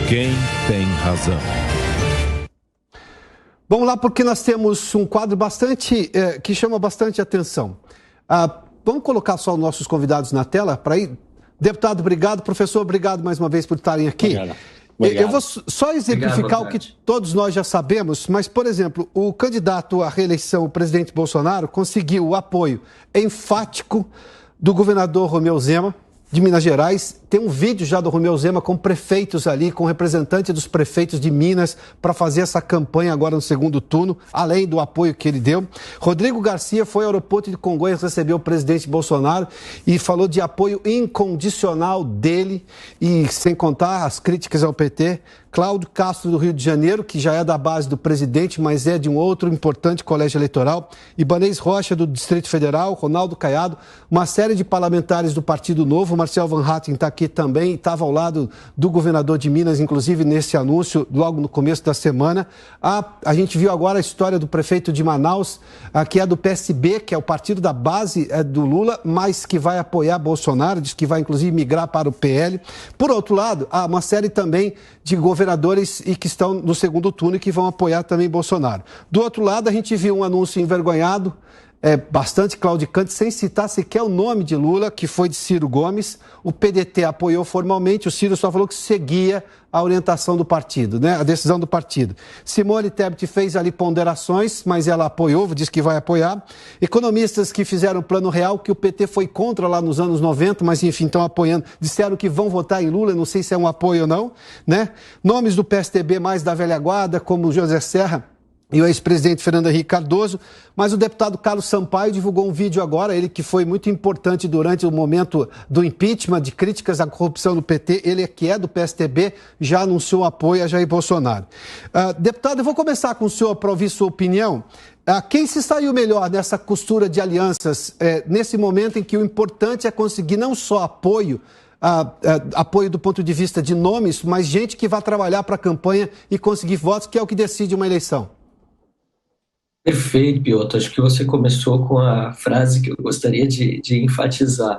Quem tem razão? Vamos lá, porque nós temos um quadro que chama bastante atenção. Vamos colocar só os nossos convidados na tela para ir. Deputado, obrigado. Professor, obrigado mais uma vez por estarem aqui. Obrigado. Eu vou só exemplificar o que todos nós já sabemos, mas, por exemplo, o candidato à reeleição, o presidente Bolsonaro, conseguiu o apoio enfático do governador Romeu Zema, de Minas Gerais. Tem um vídeo já do Romeu Zema com prefeitos ali, com representantes dos prefeitos de Minas para fazer essa campanha agora no segundo turno, além do apoio que ele deu. Rodrigo Garcia foi ao aeroporto de Congonhas, recebeu o presidente Bolsonaro e falou de apoio incondicional dele, e sem contar as críticas ao PT. Cláudio Castro, do Rio de Janeiro, que já é da base do presidente, mas é de um outro importante colégio eleitoral. Ibanez Rocha, do Distrito Federal. Ronaldo Caiado, uma série de parlamentares do Partido Novo. Marcel Van Hatten está aqui também, estava ao lado do governador de Minas, inclusive nesse anúncio, logo no começo da semana. A gente viu agora a história do prefeito de Manaus, que é do PSB, que é o partido da base do Lula, mas que vai apoiar Bolsonaro, diz que vai inclusive migrar para o PL. Por outro lado, há uma série também de governadores e que estão no segundo turno e que vão apoiar também Bolsonaro. Do outro lado, a gente viu um anúncio envergonhado, bastante claudicante, sem citar sequer o nome de Lula, que foi de Ciro Gomes. O PDT apoiou formalmente, o Ciro só falou que seguia a orientação do partido, né? A decisão do partido. Simone Tebet fez ali ponderações, mas ela apoiou, disse que vai apoiar. Economistas que fizeram o Plano Real, que o PT foi contra lá nos anos 90, mas enfim, estão apoiando, disseram que vão votar em Lula, não sei se é um apoio ou não, né? Nomes do PSDB mais da velha guarda, como José Serra e o ex-presidente Fernando Henrique Cardoso, mas o deputado Carlos Sampaio divulgou um vídeo agora, ele que foi muito importante durante o momento do impeachment, de críticas à corrupção no PT, ele que é do PSDB, já anunciou apoio a Jair Bolsonaro. Deputado, eu vou começar com o senhor para ouvir sua opinião. Quem se saiu melhor nessa costura de alianças, nesse momento em que o importante é conseguir não só apoio do ponto de vista de nomes, mas gente que vai trabalhar para a campanha e conseguir votos, que é o que decide uma eleição? Perfeito, Piotr. Acho que você começou com a frase que eu gostaria de enfatizar.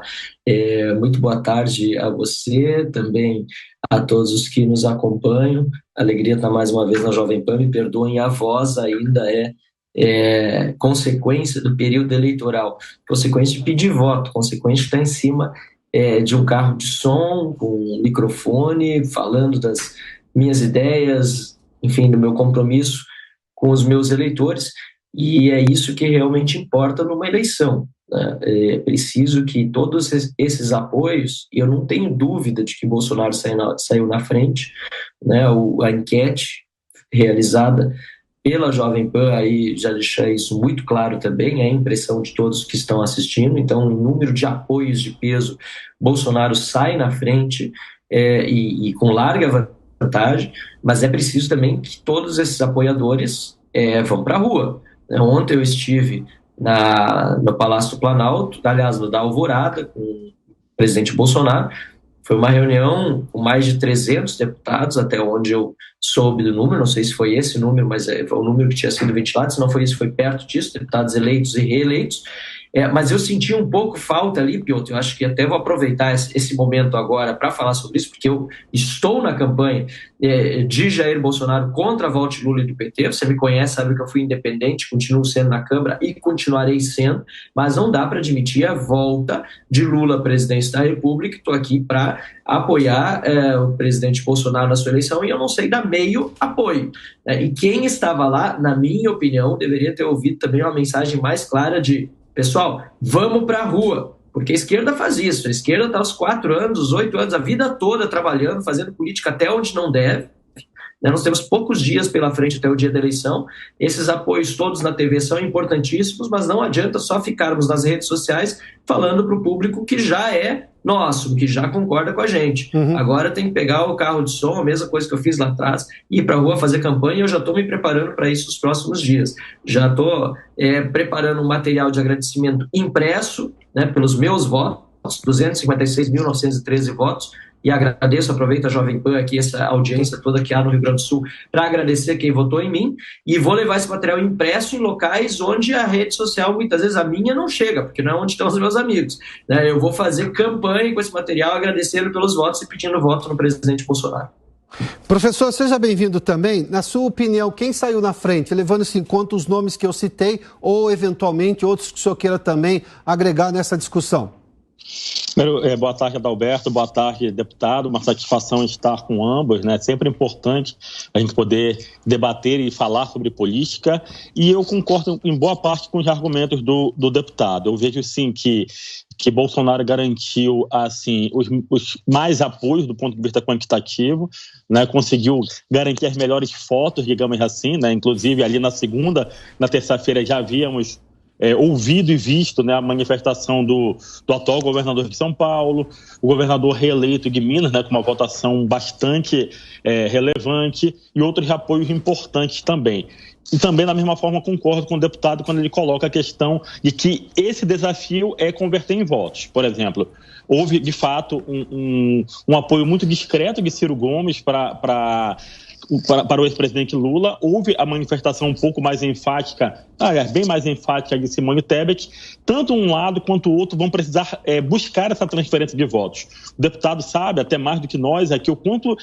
Muito boa tarde a você, também a todos os que nos acompanham. Alegria estar mais uma vez na Jovem Pan. Me perdoem, a voz ainda é consequência do período eleitoral, consequência de pedir voto, consequência de estar em cima de um carro de som, com um microfone, falando das minhas ideias, enfim, do meu compromisso com os meus eleitores, e é isso que realmente importa numa eleição, né? É preciso que todos esses apoios, e eu não tenho dúvida de que Bolsonaro saiu na frente, né? A enquete realizada pela Jovem Pan aí já deixa isso muito claro também, é a impressão de todos que estão assistindo. Então, em número de apoios de peso, Bolsonaro sai na frente e com larga vantagem, mas é preciso também que todos esses apoiadores vão para a rua. Ontem eu estive no Palácio do Planalto, aliás, no da Alvorada, com o presidente Bolsonaro. Foi uma reunião com mais de 300 deputados, até onde eu soube do número, não sei se foi esse número, mas foi o número que tinha sido ventilado, se não foi isso, foi perto disso, deputados eleitos e reeleitos. Mas eu senti um pouco falta ali, Piotr, eu acho que até vou aproveitar esse momento agora para falar sobre isso, porque eu estou na campanha de Jair Bolsonaro contra a volta de Lula e do PT. Você me conhece, sabe que eu fui independente, continuo sendo na Câmara e continuarei sendo, mas não dá para admitir a volta de Lula à presidência da República. Estou aqui para apoiar o presidente Bolsonaro na sua eleição, e eu não sei dar meio apoio. E quem estava lá, na minha opinião, deveria ter ouvido também uma mensagem mais clara de: pessoal, vamos para a rua, porque a esquerda faz isso. A esquerda está aos 4 anos, os 8 anos, a vida toda trabalhando, fazendo política até onde não deve. Nós temos poucos dias pela frente até o dia da eleição. Esses apoios todos na TV são importantíssimos, mas não adianta só ficarmos nas redes sociais falando para o público que já é nosso, que já concorda com a gente. Agora tem que pegar o carro de som, a mesma coisa que eu fiz lá atrás, ir para a rua fazer campanha, e eu já estou me preparando para isso nos próximos dias. Já estou preparando um material de agradecimento impresso, né, pelos meus votos, 256.913 votos, e agradeço, aproveito a Jovem Pan aqui, essa audiência toda que há no Rio Grande do Sul, para agradecer quem votou em mim, e vou levar esse material impresso em locais onde a rede social, muitas vezes a minha, não chega, porque não é onde estão os meus amigos, né? Eu vou fazer campanha com esse material, agradecendo pelos votos e pedindo voto no presidente Bolsonaro. Professor, seja bem-vindo também. Na sua opinião, quem saiu na frente, levando-se em conta os nomes que eu citei ou, eventualmente, outros que o senhor queira também agregar nessa discussão? Primeiro, boa tarde, Adalberto, boa tarde, deputado. Uma satisfação estar com ambos, né? Sempre importante a gente poder debater e falar sobre política. E eu concordo em boa parte com os argumentos do deputado. Eu vejo, sim, que Bolsonaro garantiu assim, os mais apoios do ponto de vista quantitativo, né? Conseguiu garantir as melhores fotos, digamos assim, né? Inclusive, ali na terça-feira, já havíamos ouvido e visto, né, a manifestação do atual governador de São Paulo, o governador reeleito de Minas, né, com uma votação bastante relevante, e outros apoios importantes também. E também, da mesma forma, concordo com o deputado quando ele coloca a questão de que esse desafio é converter em votos. Por exemplo, houve, de fato, um apoio muito discreto de Ciro Gomes para o ex-presidente Lula. Houve a manifestação um pouco mais enfática, bem mais enfática de Simone Tebet. Tanto um lado quanto o outro vão precisar buscar essa transferência de votos. O deputado sabe, até mais do que nós, aqui, o quanto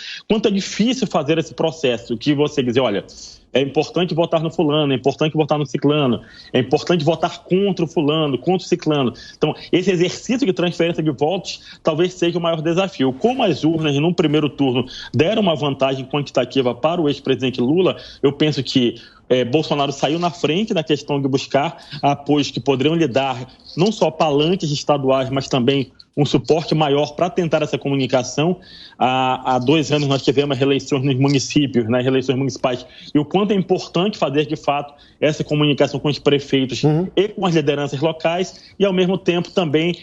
é difícil fazer esse processo, que você dizer, olha, é importante votar no fulano, é importante votar no ciclano, é importante votar contra o fulano, contra o ciclano. Então, esse exercício de transferência de votos talvez seja o maior desafio. Como as urnas, num primeiro turno, deram uma vantagem quantitativa para o ex-presidente Lula, eu penso que Bolsonaro saiu na frente na questão de buscar apoios que poderiam lhe dar não só palanques estaduais, mas também um suporte maior para tentar essa comunicação. Há 2 anos nós tivemos reeleições nos municípios, né, reeleições municipais, e o quanto é importante fazer, de fato, essa comunicação com os prefeitos e com as lideranças locais, e, ao mesmo tempo, também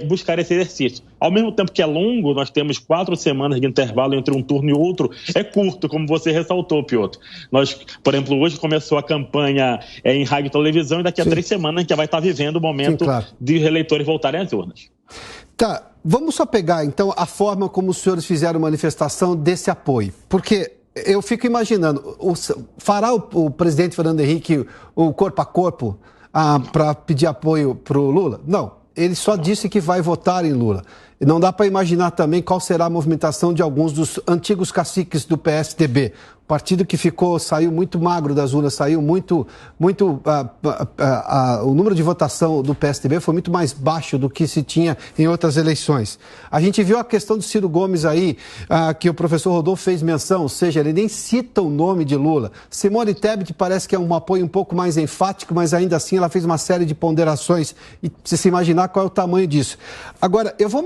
buscar esse exercício. Ao mesmo tempo que é longo, nós temos 4 semanas de intervalo entre um turno e outro, é curto, como você ressaltou, Piotr. Nós, por exemplo, hoje começou a campanha em rádio e televisão, e daqui a 3 semanas a gente vai estar vivendo o momento de eleitores voltarem às urnas. Tá, vamos só pegar, então, a forma como os senhores fizeram manifestação desse apoio. Porque eu fico imaginando, fará o presidente Fernando Henrique o corpo a corpo para pedir apoio para o Lula? Não, ele só disse que vai votar em Lula. Não dá para imaginar também qual será a movimentação de alguns dos antigos caciques do PSDB. O partido que saiu muito magro das urnas, saiu muito o número de votação do PSDB foi muito mais baixo do que se tinha em outras eleições. A gente viu a questão do Ciro Gomes aí, que o professor Rodolfo fez menção, ou seja, ele nem cita o nome de Lula. Simone Tebet parece que é um apoio um pouco mais enfático, mas ainda assim ela fez uma série de ponderações e precisa se imaginar qual é o tamanho disso. Agora, eu vou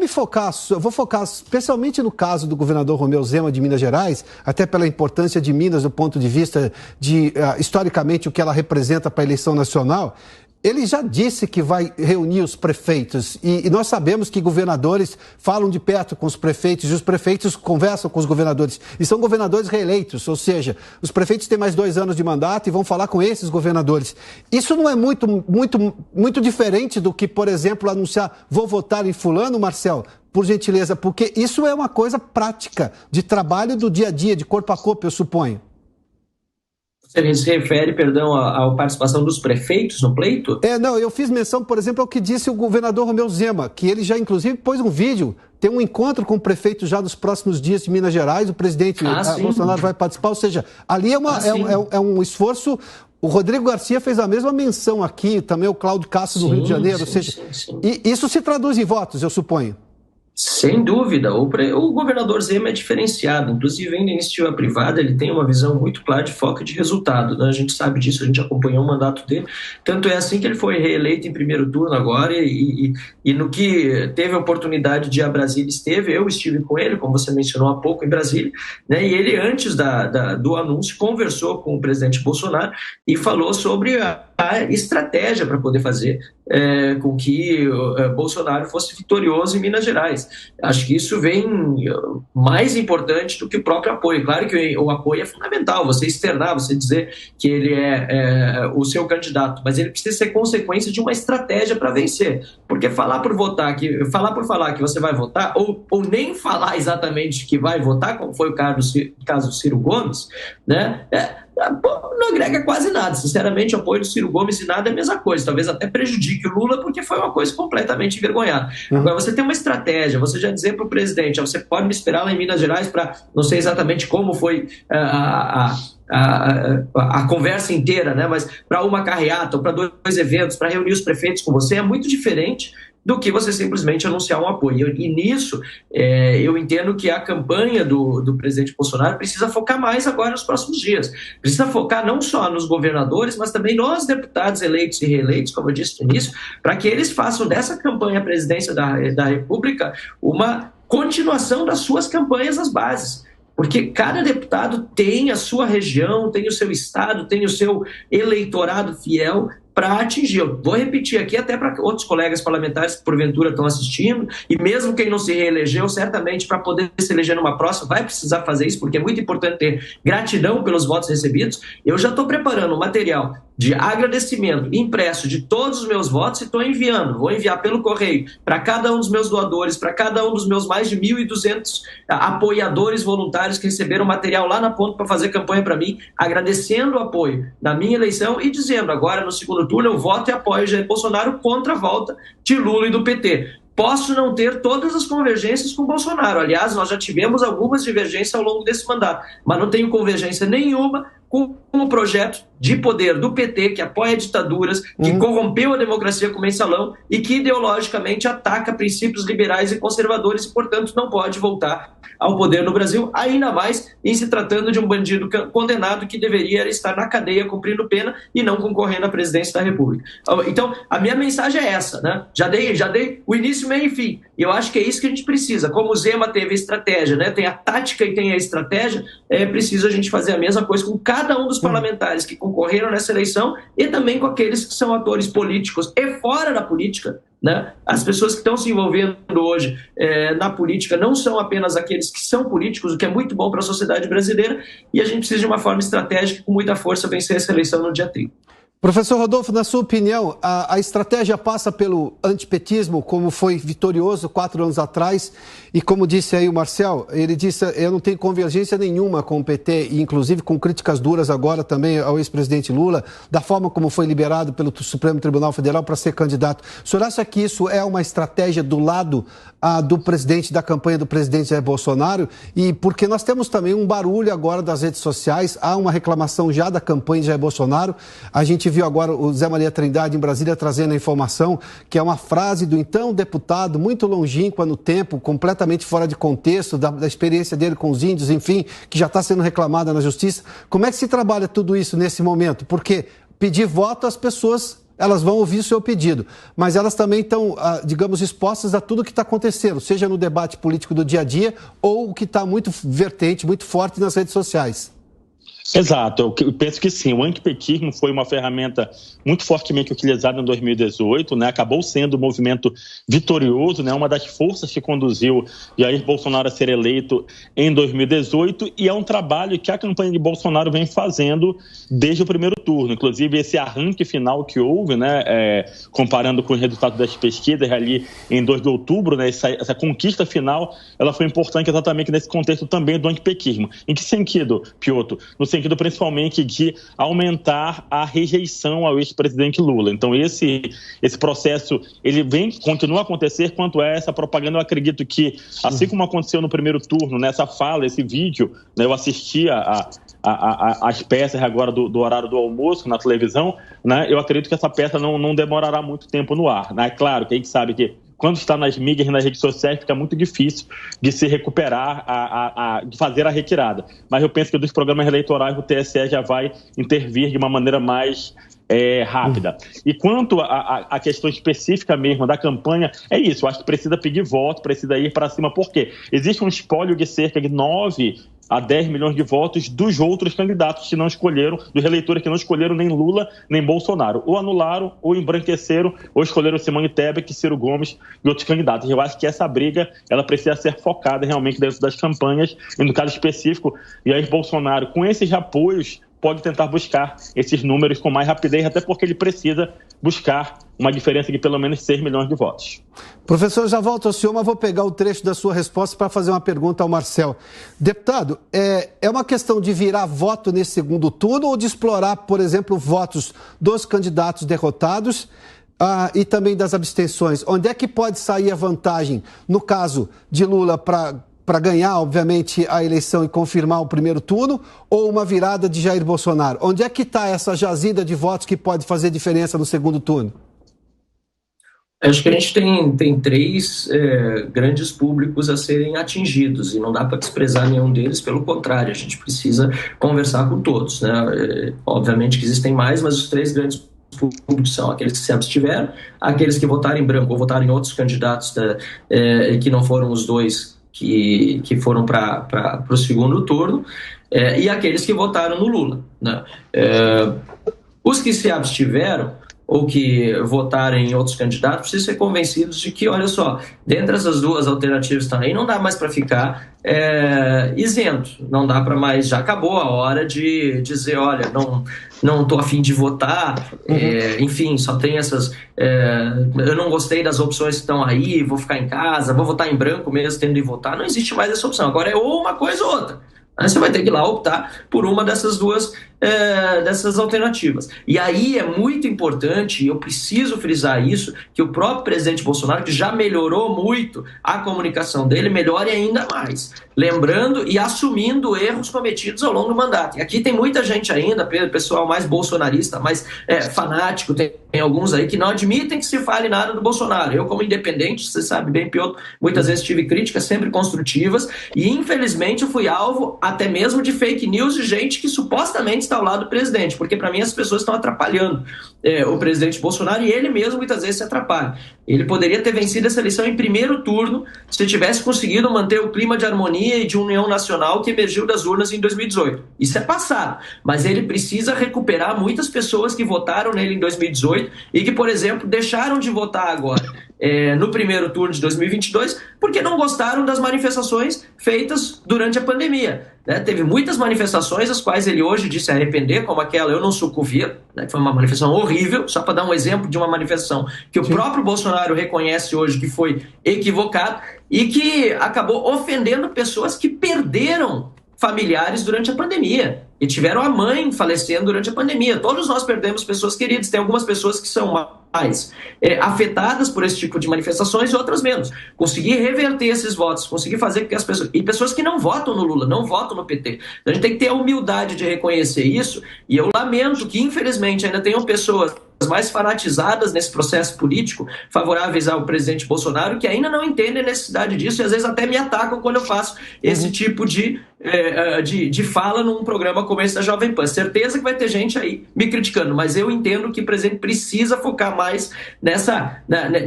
focar especialmente no caso do governador Romeu Zema de Minas Gerais, até pela importância de Minas do ponto de vista de, historicamente, o que ela representa para a eleição nacional. Ele já disse que vai reunir os prefeitos e nós sabemos que governadores falam de perto com os prefeitos e os prefeitos conversam com os governadores e são governadores reeleitos, ou seja, os prefeitos têm mais 2 anos de mandato e vão falar com esses governadores. Isso não é muito diferente do que, por exemplo, anunciar vou votar em fulano, Marcel? Por gentileza, porque isso é uma coisa prática de trabalho do dia a dia, de corpo a corpo, eu suponho. Você se refere, perdão, à participação dos prefeitos no pleito? Não, eu fiz menção, por exemplo, ao que disse o governador Romeu Zema, que ele já, inclusive, pôs um vídeo, tem um encontro com o prefeito já nos próximos dias de Minas Gerais, o presidente Bolsonaro vai participar, ou seja, ali é um esforço. O Rodrigo Garcia fez a mesma menção aqui, também o Cláudio Castro do Rio de Janeiro, ou seja, e isso se traduz em votos, eu suponho. Sem dúvida, o governador Zema é diferenciado, inclusive ainda em iniciativa privada ele tem uma visão muito clara de foco e de resultado, né? A gente sabe disso, a gente acompanhou o mandato dele, tanto é assim que ele foi reeleito em primeiro turno agora e no que teve a oportunidade de ir a Brasília eu estive com ele, como você mencionou há pouco, em Brasília, né? E ele antes do anúncio conversou com o presidente Bolsonaro e falou sobre a estratégia para poder fazer com que Bolsonaro fosse vitorioso em Minas Gerais. Acho que isso vem mais importante do que o próprio apoio. Claro que o apoio é fundamental, você externar, você dizer que ele é o seu candidato, mas ele precisa ser consequência de uma estratégia para vencer. Porque falar por falar que você vai votar, ou nem falar exatamente que vai votar, como foi o caso do Ciro Gomes, né? não agrega quase nada. Sinceramente, o apoio do Ciro Gomes e nada é a mesma coisa. Talvez até prejudique o Lula, porque foi uma coisa completamente envergonhada. Agora, você tem uma estratégia, você já dizer para o presidente, você pode me esperar lá em Minas Gerais para, não sei exatamente como foi a conversa inteira, né? Mas para uma carreata ou para 2 eventos, para reunir os prefeitos com você, é muito diferente do que você simplesmente anunciar um apoio. E nisso, eu entendo que a campanha do presidente Bolsonaro precisa focar mais agora nos próximos dias. Precisa focar não só nos governadores, mas também nos deputados eleitos e reeleitos, como eu disse no início, para que eles façam dessa campanha à presidência da República uma continuação das suas campanhas às bases. Porque cada deputado tem a sua região, tem o seu estado, tem o seu eleitorado fiel para atingir. Eu vou repetir aqui até para outros colegas parlamentares que porventura estão assistindo, e mesmo quem não se reelegeu, certamente para poder se eleger numa próxima vai precisar fazer isso, porque é muito importante ter gratidão pelos votos recebidos. Eu já estou preparando um material de agradecimento impresso de todos os meus votos e estou enviando. Vou enviar pelo correio para cada um dos meus doadores, para cada um dos meus mais de 1.200 apoiadores voluntários que receberam material lá na ponta para fazer campanha para mim, agradecendo o apoio na minha eleição e dizendo agora no segundo turno eu voto e apoio Jair Bolsonaro contra a volta de Lula e do PT. Posso não ter todas as convergências com o Bolsonaro. Aliás, nós já tivemos algumas divergências ao longo desse mandato, mas não tenho convergência nenhuma com o projeto de poder do PT, que apoia ditaduras, que corrompeu a democracia com mensalão e que ideologicamente ataca princípios liberais e conservadores e, portanto, não pode voltar ao poder no Brasil, ainda mais em se tratando de um bandido condenado que deveria estar na cadeia cumprindo pena e não concorrendo à presidência da República. Então, a minha mensagem é essa, né? Já dei o início, meio e fim. E eu acho que é isso que a gente precisa. Como o Zema teve a estratégia, né? Tem a tática e tem a estratégia, é preciso a gente fazer a mesma coisa com cada um dos parlamentares que concorreram nessa eleição e também com aqueles que são atores políticos e fora da política, né? As pessoas que estão se envolvendo hoje na política não são apenas aqueles que são políticos, o que é muito bom para a sociedade brasileira, e a gente precisa de uma forma estratégica com muita força vencer essa eleição no dia 30. Professor Rodolfo, na sua opinião, a estratégia passa pelo antipetismo, como foi vitorioso 4 anos atrás, e como disse aí o Marcel, ele disse, eu não tenho convergência nenhuma com o PT, e inclusive com críticas duras agora também ao ex-presidente Lula, da forma como foi liberado pelo Supremo Tribunal Federal para ser candidato. O senhor acha que isso é uma estratégia do lado do presidente, da campanha do presidente Jair Bolsonaro? E porque nós temos também um barulho agora das redes sociais, há uma reclamação já da campanha de Jair Bolsonaro, a gente viu agora o Zé Maria Trindade em Brasília trazendo a informação que é uma frase do então deputado muito longínqua no tempo, completamente fora de contexto, da experiência dele com os índios, enfim, que já está sendo reclamada na justiça. Como é que se trabalha tudo isso nesse momento? Porque pedir voto, as pessoas, elas vão ouvir o seu pedido, mas elas também estão, digamos, expostas a tudo que está acontecendo, seja no debate político do dia a dia ou o que está muito vertente, muito forte nas redes sociais. Exato, eu penso que sim, o antipetismo foi uma ferramenta muito fortemente utilizada em 2018, né? Acabou sendo um movimento vitorioso, né? Uma das forças que conduziu Jair Bolsonaro a ser eleito em 2018, e é um trabalho que a campanha de Bolsonaro vem fazendo desde o primeiro turno, inclusive esse arranque final que houve, né? Comparando com os resultados das pesquisas ali em 2 de outubro, né? Essa conquista final, ela foi importante exatamente nesse contexto também do antipetismo. Em que sentido, Piotr? No sentido principalmente de aumentar a rejeição ao ex-presidente Lula. Então esse processo, ele continua a acontecer quanto a essa propaganda. Eu acredito que, assim como aconteceu no primeiro turno, nessa fala, esse vídeo, né, eu assisti as peças agora do horário do almoço na televisão, né, eu acredito que essa peça não demorará muito tempo no ar, né? Claro que a gente sabe que quando está nas mídias e nas redes sociais, fica muito difícil de se recuperar, de fazer a retirada. Mas eu penso que dos programas eleitorais o TSE já vai intervir de uma maneira mais rápida. E quanto à questão específica mesmo da campanha, é isso, eu acho que precisa pedir voto, precisa ir para cima, porque existe um espólio de cerca de 9 a 10 milhões de votos dos outros candidatos que não escolheram, dos eleitores que não escolheram nem Lula nem Bolsonaro. Ou anularam, ou embranqueceram, ou escolheram Simone Tebet, Ciro Gomes e outros candidatos. Eu acho que essa briga, ela precisa ser focada realmente dentro das campanhas, e no caso específico, Jair Bolsonaro, com esses apoios, pode tentar buscar esses números com mais rapidez, até porque ele precisa buscar uma diferença de pelo menos 6 milhões de votos. Professor, já volto ao senhor, mas vou pegar o trecho da sua resposta para fazer uma pergunta ao Marcel. Deputado, é uma questão de virar voto nesse segundo turno ou de explorar, por exemplo, votos dos candidatos derrotados e também das abstenções? Onde é que pode sair a vantagem, no caso de Lula, para ganhar, obviamente, a eleição e confirmar o primeiro turno, ou uma virada de Jair Bolsonaro? Onde é que está essa jazida de votos que pode fazer diferença no segundo turno? Acho que a gente tem três grandes públicos a serem atingidos e não dá para desprezar nenhum deles, pelo contrário, a gente precisa conversar com todos, né? Obviamente que existem mais, mas os três grandes públicos são aqueles que se abstiveram, aqueles que votaram em branco ou votaram em outros candidatos que não foram os dois que foram para o segundo turno, e aqueles que votaram no Lula, né? Os que se abstiveram ou que votarem em outros candidatos, precisam ser convencidos de que, olha só, dentre essas duas alternativas também, não dá mais para ficar isento, não dá para mais, já acabou a hora de dizer, olha, não estou a fim de votar, enfim, só tem essas, eu não gostei das opções que estão aí, vou ficar em casa, vou votar em branco mesmo tendo de votar, não existe mais essa opção, agora é ou uma coisa ou outra. Aí você vai ter que ir lá optar por uma dessas duas dessas alternativas. E aí é muito importante, e eu preciso frisar isso, que o próprio presidente Bolsonaro, que já melhorou muito a comunicação dele, melhore ainda mais. Lembrando e assumindo erros cometidos ao longo do mandato. E aqui tem muita gente ainda, pessoal mais bolsonarista, mais fanático, tem alguns aí que não admitem que se fale nada do Bolsonaro. Eu, como independente, você sabe bem, Piotr, muitas vezes tive críticas sempre construtivas e, infelizmente, eu fui alvo até mesmo de fake news de gente que supostamente está ao lado do presidente, porque para mim as pessoas estão atrapalhando o presidente Bolsonaro e ele mesmo muitas vezes se atrapalha. Ele poderia ter vencido essa eleição em primeiro turno se tivesse conseguido manter o clima de harmonia e de união nacional que emergiu das urnas em 2018. Isso é passado, mas ele precisa recuperar muitas pessoas que votaram nele em 2018 e que, por exemplo, deixaram de votar agora no primeiro turno de 2022 porque não gostaram das manifestações feitas durante a pandemia. Teve muitas manifestações as quais ele hoje disse arrepender, como aquela Eu Não Sou Coveiro, que foi uma manifestação horrível, só para dar um exemplo de uma manifestação que o próprio Bolsonaro reconhece hoje que foi equivocado e que acabou ofendendo pessoas que perderam familiares durante a pandemia e tiveram a mãe falecendo durante a pandemia. Todos nós perdemos pessoas queridas, tem algumas pessoas que são mais afetadas por esse tipo de manifestações e outras menos. Conseguir reverter esses votos, conseguir fazer com que as pessoas... E pessoas que não votam no Lula, não votam no PT. Então a gente tem que ter a humildade de reconhecer isso e eu lamento que, infelizmente, ainda tenham pessoas mais fanatizadas nesse processo político, favoráveis ao presidente Bolsonaro, que ainda não entendem a necessidade disso e às vezes até me atacam quando eu faço esse tipo de fala num programa como esse da Jovem Pan. Certeza que vai ter gente aí me criticando, mas eu entendo que o presidente precisa focar mais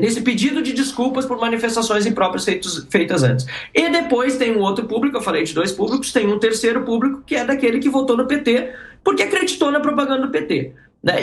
nesse pedido de desculpas por manifestações impróprias feitas antes. E depois tem um outro público, eu falei de dois públicos, tem um terceiro público que é daquele que votou no PT porque acreditou na propaganda do PT.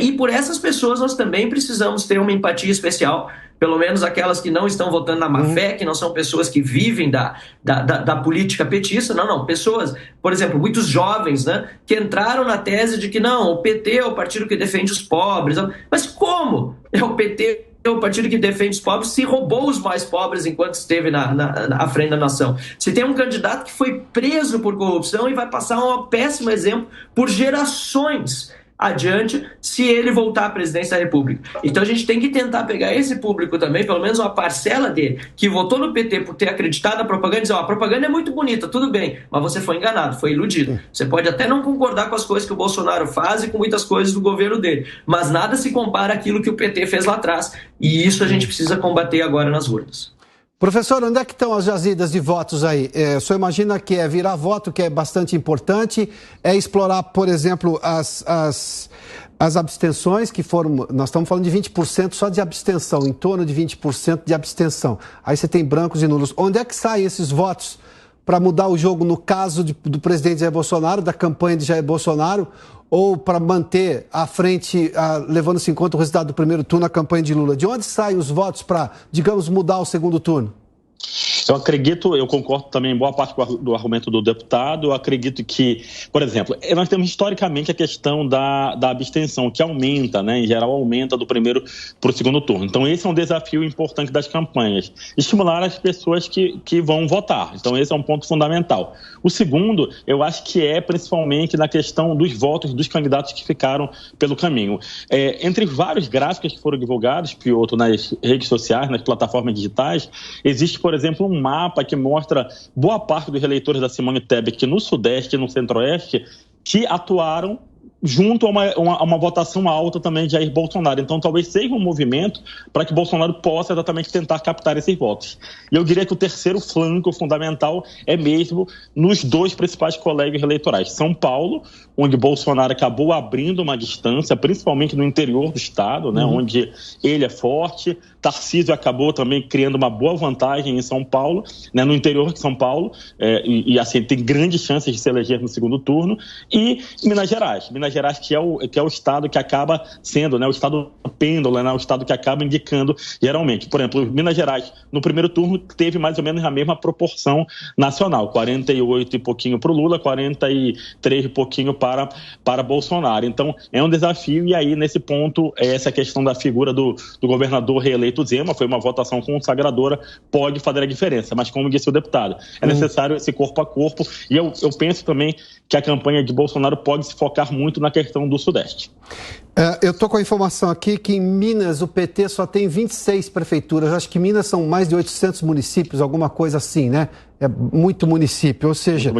E por essas pessoas nós também precisamos ter uma empatia especial, pelo menos aquelas que não estão votando na má fé, que não são pessoas que vivem da política petista, não, pessoas, por exemplo, muitos jovens, que entraram na tese de que não, o PT é o partido que defende os pobres, mas como é o PT é o partido que defende os pobres se roubou os mais pobres enquanto esteve à frente da nação? Se tem um candidato que foi preso por corrupção e vai passar um péssimo exemplo por gerações adiante se ele voltar à presidência da República. Então a gente tem que tentar pegar esse público também, pelo menos uma parcela dele, que votou no PT por ter acreditado na propaganda e dizer, a propaganda é muito bonita, tudo bem, mas você foi enganado, foi iludido. Você pode até não concordar com as coisas que o Bolsonaro faz e com muitas coisas do governo dele, mas nada se compara àquilo que o PT fez lá atrás, e isso a gente precisa combater agora nas urnas. Professor, onde é que estão as jazidas de votos aí? O senhor imagina que é virar voto, que é bastante importante, é explorar, por exemplo, as abstenções, que foram, nós estamos falando de 20% só de abstenção, em torno de 20% de abstenção. Aí você tem brancos e nulos. Onde é que saem esses votos para mudar o jogo no caso do presidente Jair Bolsonaro, da campanha de Jair Bolsonaro, ou para manter à frente, levando-se em conta o resultado do primeiro turno, a campanha de Lula? De onde saem os votos para, digamos, mudar o segundo turno? Eu concordo também em boa parte do argumento do deputado. Eu acredito que, por exemplo, nós temos historicamente a questão da abstenção, que aumenta, né? Em geral, aumenta do primeiro para o segundo turno. Então, esse é um desafio importante das campanhas. Estimular as pessoas que vão votar. Então, esse é um ponto fundamental. O segundo, eu acho que é principalmente na questão dos votos dos candidatos que ficaram pelo caminho. Entre vários gráficos que foram divulgados, Piotr, nas redes sociais, nas plataformas digitais, existe, por exemplo, um mapa que mostra boa parte dos eleitores da Simone Tebet no Sudeste e no Centro-Oeste que atuaram junto a uma votação alta também de Jair Bolsonaro. Então, talvez seja um movimento para que Bolsonaro possa exatamente tentar captar esses votos. E eu diria que o terceiro flanco fundamental é mesmo nos dois principais colégios eleitorais. São Paulo, onde Bolsonaro acabou abrindo uma distância, principalmente no interior do estado, né, onde ele é forte. Tarcísio acabou também criando uma boa vantagem em São Paulo, né, no interior de São Paulo, e assim, tem grandes chances de se eleger no segundo turno. E Minas Gerais, que é o estado que acaba sendo, né, o estado pêndulo, né, o estado que acaba indicando geralmente. Por exemplo, Minas Gerais, no primeiro turno, teve mais ou menos a mesma proporção nacional, 48 e pouquinho para o Lula, 43 e pouquinho para Bolsonaro. Então, é um desafio, e aí, nesse ponto, essa questão da figura do governador reeleito Zema, foi uma votação consagradora, pode fazer a diferença. Mas, como disse o deputado, é necessário esse corpo a corpo, e eu penso também que a campanha de Bolsonaro pode se focar muito na questão do Sudeste. Eu estou com a informação aqui que em Minas o PT só tem 26 prefeituras. Acho que Minas são mais de 800 municípios, alguma coisa assim, né? É muito município, ou seja,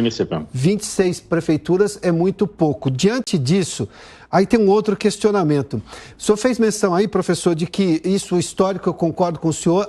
26 prefeituras é muito pouco. Diante disso, aí tem um outro questionamento. O senhor fez menção aí, professor, de que isso histórico, eu concordo com o senhor,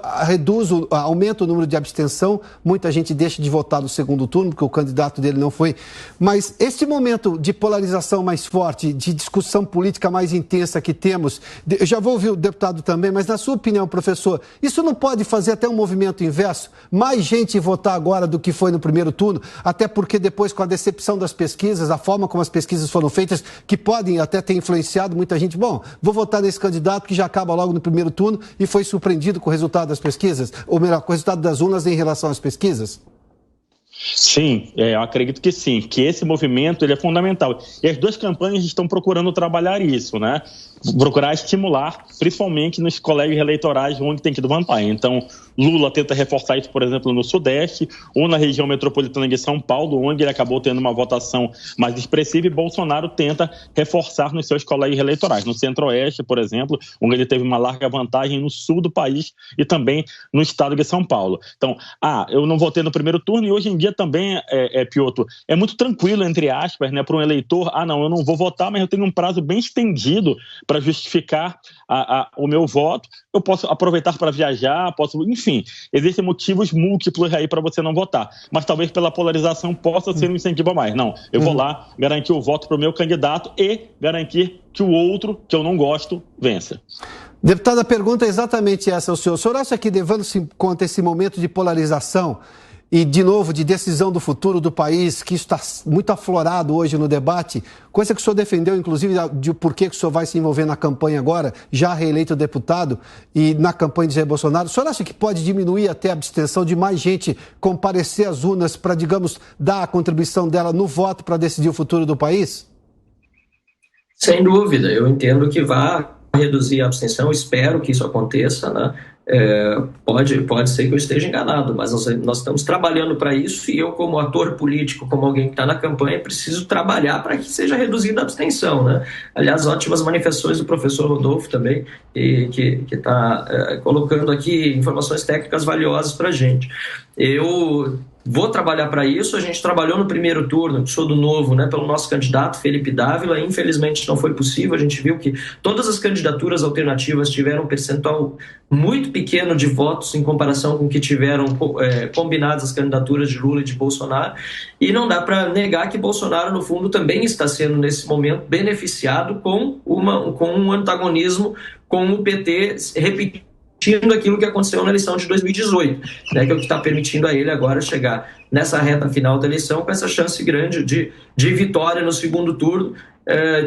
aumenta o número de abstenção, muita gente deixa de votar no segundo turno, porque o candidato dele não foi. Mas este momento de polarização mais forte, de discussão política mais intensa que temos, eu já vou ouvir o deputado também, mas na sua opinião, professor, isso não pode fazer até um movimento inverso? Mais gente votar agora do que foi no primeiro turno, até porque depois com a decepção das pesquisas, a forma como as pesquisas foram feitas, que podem até ter influenciado muita gente, bom, vou votar nesse candidato que já acaba logo no primeiro turno e foi surpreendido com o resultado das pesquisas, ou melhor, com o resultado das urnas em relação às pesquisas? Sim, eu acredito que sim, que esse movimento ele é fundamental. E as duas campanhas estão procurando trabalhar isso, né? Procurar estimular, principalmente nos colégios eleitorais onde tem tido vantagem. Então, Lula tenta reforçar isso, por exemplo, no Sudeste ou na região metropolitana de São Paulo, onde ele acabou tendo uma votação mais expressiva, e Bolsonaro tenta reforçar nos seus colégios eleitorais. No Centro-Oeste, por exemplo, onde ele teve uma larga vantagem no sul do país e também no estado de São Paulo. Então, eu não votei no primeiro turno, e hoje em dia também, Piotr, é muito tranquilo, entre aspas, né, para um eleitor, não, eu não vou votar, mas eu tenho um prazo bem estendido para justificar o meu voto, eu posso aproveitar para viajar, enfim, existem motivos múltiplos aí para você não votar, mas talvez pela polarização possa ser um incentivo a mais. Não, eu vou lá garantir o voto para o meu candidato e garantir que o outro, que eu não gosto, vença. Deputado, a pergunta é exatamente essa ao senhor. O senhor acha que, levando-se em conta esse momento de polarização e, de novo, de decisão do futuro do país, que isso está muito aflorado hoje no debate, coisa que o senhor defendeu, inclusive, de por que o senhor vai se envolver na campanha agora, já reeleito deputado, e na campanha de Jair Bolsonaro, o senhor acha que pode diminuir até a abstenção de mais gente comparecer às urnas para, digamos, dar a contribuição dela no voto para decidir o futuro do país? Sem dúvida, eu entendo que vai reduzir a abstenção, espero que isso aconteça, né? Pode ser que eu esteja enganado, mas nós estamos trabalhando para isso, e eu, como ator político, como alguém que está na campanha, preciso trabalhar para que seja reduzida a abstenção, né? Aliás, ótimas manifestações do professor Rodolfo também, que está colocando aqui informações técnicas valiosas para a gente. Eu vou trabalhar para isso. A gente trabalhou no primeiro turno, sou do Novo, né, pelo nosso candidato Felipe Dávila. Infelizmente não foi possível. A gente viu que todas as candidaturas alternativas tiveram um percentual muito pequeno de votos em comparação com o que tiveram combinadas as candidaturas de Lula e de Bolsonaro. E não dá para negar que Bolsonaro, no fundo, também está sendo, nesse momento, beneficiado com um antagonismo com o PT repetindo aquilo que aconteceu na eleição de 2018, né, que é o que está permitindo a ele agora chegar nessa reta final da eleição com essa chance grande de vitória no segundo turno,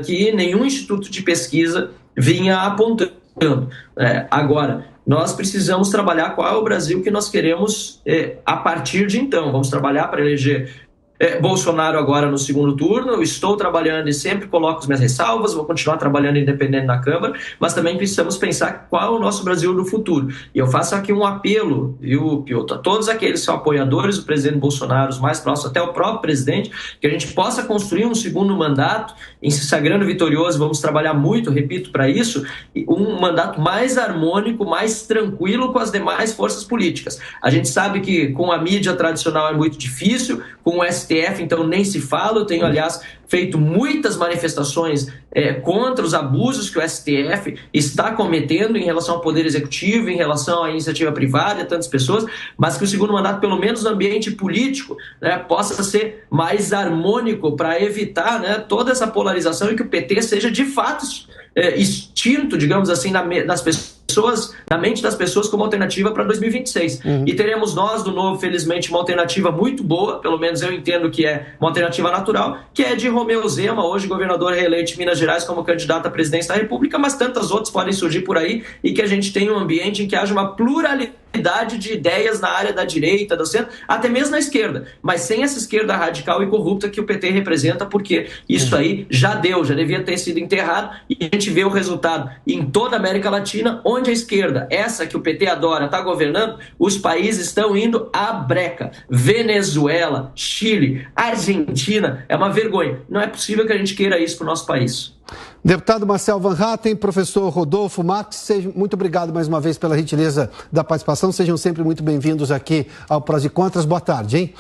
que nenhum instituto de pesquisa vinha apontando. Agora, nós precisamos trabalhar qual é o Brasil que nós queremos a partir de então. Vamos trabalhar para eleger Bolsonaro agora no segundo turno. Eu estou trabalhando e sempre coloco as minhas ressalvas, vou continuar trabalhando independente na Câmara, mas também precisamos pensar qual é o nosso Brasil do futuro. E eu faço aqui um apelo, viu, Piotr, a todos aqueles que são apoiadores do presidente Bolsonaro, os mais próximos, até o próprio presidente, que a gente possa construir um segundo mandato, em se sagrando vitorioso. Vamos trabalhar muito, repito, para isso, um mandato mais harmônico, mais tranquilo com as demais forças políticas. A gente sabe que com a mídia tradicional é muito difícil, com o STF, então nem se fala. Eu tenho, aliás, feito muitas manifestações contra os abusos que o STF está cometendo em relação ao Poder Executivo, em relação à iniciativa privada e a tantas pessoas, mas que o segundo mandato, pelo menos no ambiente político, né, possa ser mais harmônico para evitar, né, toda essa polarização e que o PT seja de fato extinto, digamos assim, na mente das pessoas como alternativa para 2026. E teremos nós, do Novo, felizmente, uma alternativa muito boa, pelo menos eu entendo que é uma alternativa natural, que é de Romeu Zema, hoje governador reeleito de Minas Gerais como candidato à presidência da República, mas tantas outras podem surgir por aí, e que a gente tenha um ambiente em que haja uma pluralidade de ideias na área da direita, do centro, até mesmo na esquerda, mas sem essa esquerda radical e corrupta que o PT representa, porque isso aí já devia ter sido enterrado, e a gente vê o resultado em toda a América Latina, onde a esquerda, essa que o PT adora, está governando, os países estão indo à breca. Venezuela, Chile, Argentina, é uma vergonha. Não é possível que a gente queira isso para o nosso país. Deputado Marcel Van Hatten, professor Rodolfo Marques, muito obrigado mais uma vez pela gentileza da participação. Sejam sempre muito bem-vindos aqui ao Prós e Contras. Boa tarde, hein?